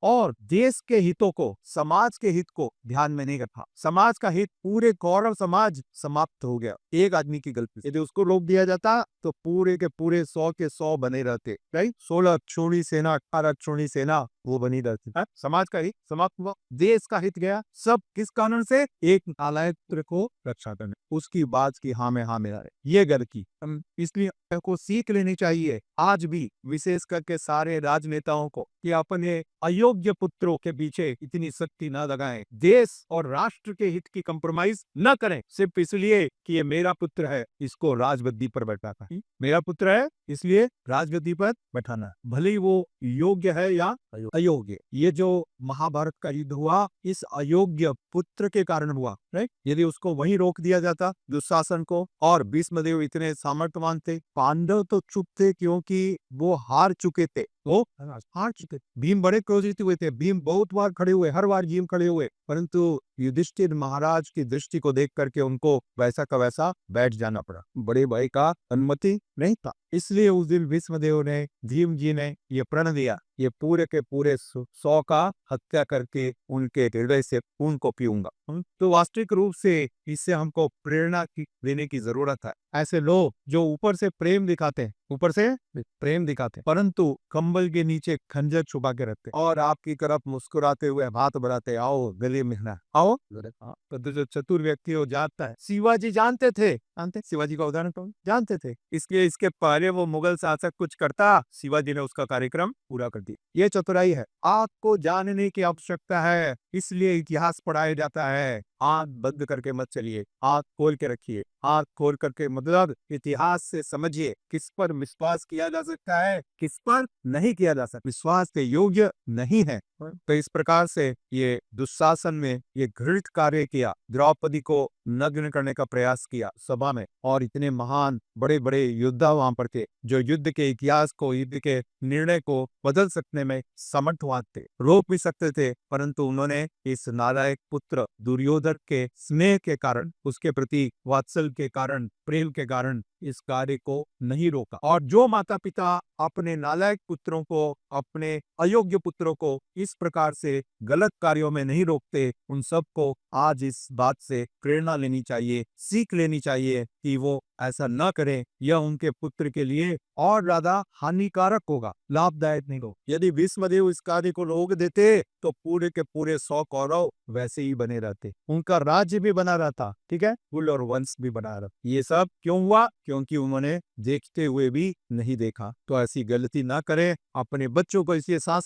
और देश के हितों को, समाज के हित को ध्यान में नहीं रखा। समाज का हित, पूरे कौरव समाज समाप्त हो गया एक आदमी की गलती से। यदि उसको रोक दिया जाता तो पूरे के पूरे 100 के 100 बने रहते। राइट, 16 अक्षौणी सेना, 18 अक्षौणी सेना वो बनी रहती है। समाज का हित समाप्त हुआ, देश का हित गया। सब किस कारण से? एक नालायक पुत्र को रक्षा करने, उसकी बात की हाँ में हाँ मिला रहे, ये गलती की। इसलिए को सीख लेनी चाहिए आज भी, विशेष करके सारे राजनेताओं को, कि अपने अयोग्य पुत्रों के पीछे इतनी शक्ति न लगाएं। देश और राष्ट्र के हित की कंप्रोमाइज न करें सिर्फ इसलिए कि ये मेरा पुत्र है, इसको राजगद्दी पर बैठाना है। मेरा पुत्र है इसलिए राजगद्दी पर बैठाना, भले ही वो योग्य है या अयोग्य। ये जो महाभारत का युद्ध हुआ, इस अयोग्य पुत्र के कारण हुआ। राइट, यदि उसको वहीं रोक दिया जाता, दुशासन को, और भीष्मदेव इतने सामर्थ्यवान थे, पांडव तो चुप थे क्योंकि वो हार चुके थे। वो हार चुके थे। भीम बड़े क्रोधित हुए थे, भीम बहुत बार खड़े हुए, हर बार भीम खड़े हुए, परंतु युधिष्ठिर महाराज की दृष्टि को देख करके उनको वैसा का वैसा बैठ जाना पड़ा। बड़े भाई का अनुमति नहीं था, इसलिए उस दिन भीष्मदेव ने, भीम जी ने ये प्रण दिया, ये पूरे के पूरे 100 का हत्या करके उनके हृदय से खून को पीऊंगा। तो वास्तविक रूप से इससे हमको प्रेरणा लेने की जरूरत है। ऐसे लोग जो ऊपर से प्रेम दिखाते हैं, ऊपर से प्रेम दिखाते हैं, परंतु कंबल के नीचे खंजर छुपा के रखते हैं, और आपकी तरफ मुस्कुराते हुए हाथ बढ़ाते, आओ गले मिलना, आओ। तो जो चतुर व्यक्ति हो जानता है, शिवाजी जानते थे, शिवाजी का उदाहरण तो जानते थे, इसलिए इसके पहले वो मुगल शासक कुछ करता, शिवाजी ने उसका कार्यक्रम पूरा कर दिया। ये चतुराई है। आपको जानने की आवश्यकता है, इसलिए इतिहास पढ़ाया जाता है। आंख बंद करके मत चलिए, आंख खोल के रखिए। आंख खोल करके मतलब इतिहास से समझिए किस पर विश्वास किया जा सकता है, किस पर नहीं किया जा सकता, विश्वास के योग्य नहीं है। तो इस प्रकार से ये दुशासन में ये घृणित कार्य किया, द्रौपदी को नग्न करने का प्रयास किया सभा में, और इतने महान बड़े बड़े योद्धा वहां पर थे जो युद्ध के इतिहास को, युद्ध के निर्णय को बदल सकने में समर्थवान थे, रोक भी सकते थे, परंतु उन्होंने इस नालायक पुत्र दुर्योधन के स्नेह के कारण, उसके प्रति वात्सल के कारण, प्रेम के कारण इस कार्य को नहीं रोका। और जो माता पिता अपने नालायक पुत्रों को, अपने अयोग्य पुत्रों को इस प्रकार से गलत कार्यों में नहीं रोकते, उन सबको आज इस बात से प्रेरणा लेनी चाहिए, सीख लेनी चाहिए कि वो ऐसा न करें। यह उनके पुत्र के लिए और ज्यादा हानिकारक होगा, लाभदायक नहीं होगा। यदि भीष्मदेव इस कार्य को रोक देते तो पूरे के पूरे 100 कौरव वैसे ही बने रहते, उनका राज्य भी बना रहता, ठीक है, कुल और वंश भी बना रहता। ये सब क्यों हुआ? क्योंकि उन्होंने देखते हुए भी नहीं देखा। तो ऐसी गलती ना करें, अपने बच्चों को इसी शास्त्र